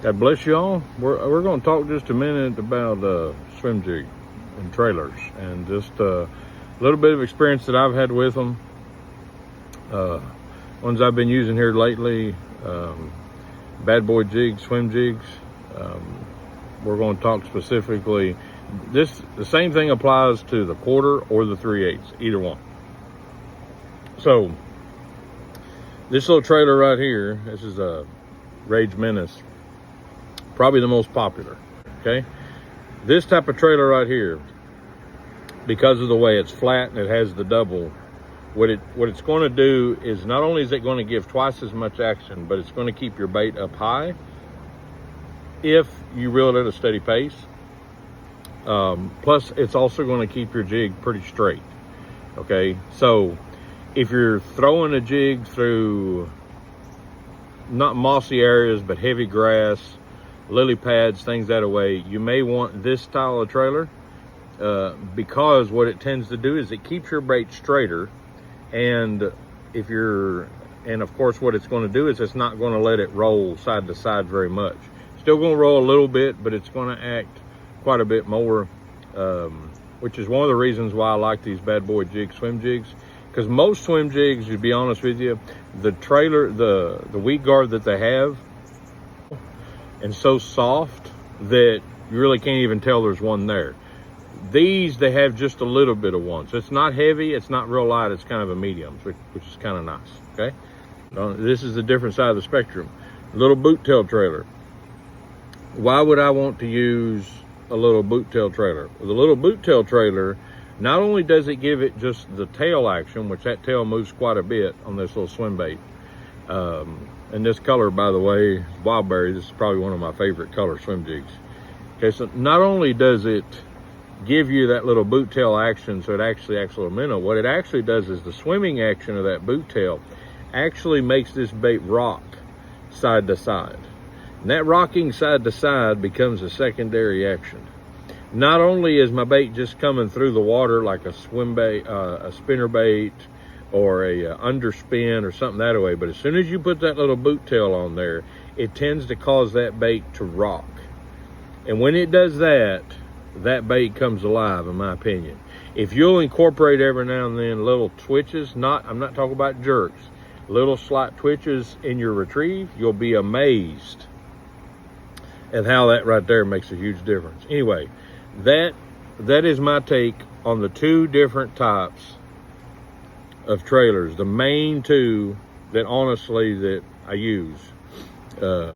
God bless y'all. We're going to talk just a minute about swim jig and trailers, and just a little bit of experience that I've had with them. Ones I've been using here lately, bad boy jigs, swim jigs. We're going to talk specifically. The same thing applies to the quarter or the 3/8, either one. So this little trailer right here, this is a Rage Menace, probably the most popular. Okay, this type of trailer right here, because of the way it's flat and it has the double, what it's going to do is, not only is it going to give twice as much action, but it's going to keep your bait up high if you reel it at a steady pace. Plus it's also going to keep your jig pretty straight. Okay, so if you're throwing a jig through not mossy areas but heavy grass, lily pads, things that way, you may want this style of trailer, because what it tends to do is it keeps your bait straighter, and of course what it's going to do is it's not going to let it roll side to side very much. Still going to roll a little bit, but it's going to act quite a bit more, which is one of the reasons why I like these bad boy swim jigs. Because most swim jigs, to be honest with you, the trailer, the weed guard that they have, and so soft that you really can't even tell there's one there. These, they have just a little bit of one. So it's not heavy, it's not real light, it's kind of a medium, which is kind of nice, okay? This is the different side of the spectrum. Little boot tail trailer. Why would I want to use a little boot tail trailer? Well, the little boot tail trailer, not only does it give it just the tail action, which that tail moves quite a bit on this little swim bait. And this color, by the way, Wildberry, this is probably one of my favorite color swim jigs. Okay, so not only does it give you that little boot tail action, so it actually acts a little minnow, what it actually does is the swimming action of that boot tail actually makes this bait rock side to side. And that rocking side to side becomes a secondary action. Not only is my bait just coming through the water like a swim bait, a spinner bait, or a underspin or something that way, but as soon as you put that little boot tail on there, it tends to cause that bait to rock. And when it does that, that bait comes alive, in my opinion. If you'll incorporate every now and then little twitches, I'm not talking about jerks, little slight twitches in your retrieve, you'll be amazed at how that right there makes a huge difference. Anyway, that is my take on the two different types of trailers, the main two that honestly that I use.